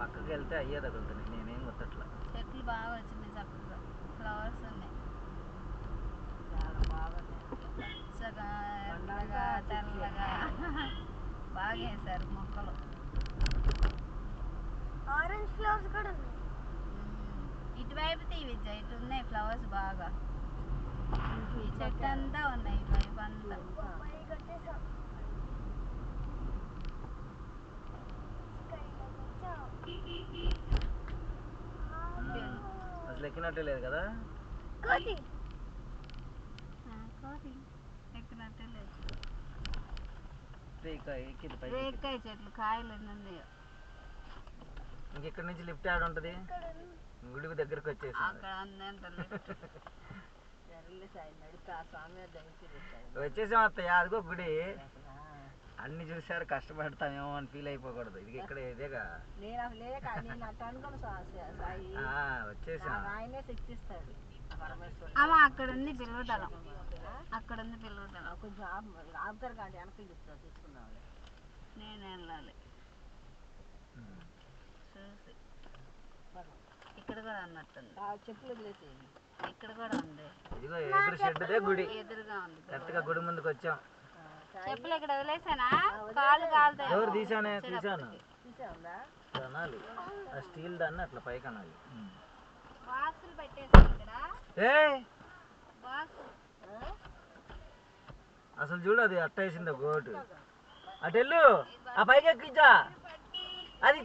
పక్కకి వెళ్తే అయ్యే తగులుతున్నాయి, నేనేం కొట్టట్లా. చెట్లు బాగా వచ్చినాయి, చక్కగా ఫ్లవర్స్ ఉన్నాయి, పచ్చగా ఎర్రగా తెల్లగా బాగా వేసారు మొక్కలు. ఆరెంజ్ ఫ్లవర్స్ కూడా ఉన్నాయి. ఇటువైపు తీవిద్దా, ఇటు ఉన్నాయి ఫ్లవర్స్ బాగా. ఈ చెట్టు అంతా ఉన్నాయి, ఇటువైపు అంతా. అసలు ఎక్కినట్టే లేదు కదా, కోతి ఎక్కినట్టే లేదు. రేక్కాయ చెట్లు కాయలు ఎన్ని ఉన్నాయో. ఇంకెక్కడి నుంచి లిఫ్ట్ ఆడ ఉంటుంది, గుడికి దగ్గరకు వచ్చేసి అక్కడ వచ్చేసాం అత్తయ్య. అదిగో గుడి, అన్ని చూసారు, కష్టపడతామేమో అని ఫీల్ అయిపోకూడదు. ఇది ఇక్కడ ఇదేగా, వచ్చేసాం. అక్కడ ఉంది పిల్లవతలం, అక్కడ ఉంది పిల్లవతలం. నేను వెళ్ళాలి చూసి. ఇక్కడ కూడా అన్నట్టుంది, చెప్పులు వదిలేసి ఇక్కడ కూడా ఉంది. ఇదిగో ఎదురు షెడ్దే గుడి, ఎదురుగా ఉంది. కరెక్ట్గా గుడి ముందుకు వచ్చాం. చెప్పులు ఇక్కడ వదిలేసానా, కాళ్ళు కాలుతాయి. ఎవరు తీసాను అనాలి, ఆ స్టీల్ దాన్ని అట్లా పైకి అనాలి. బాక్సులు పెట్టేసాను ఇక్కడ. అసలు చూడు, అది అట్టేసింది గోటు. అటెళ్ళు, ఆ పైకి ఎక్కించా, అది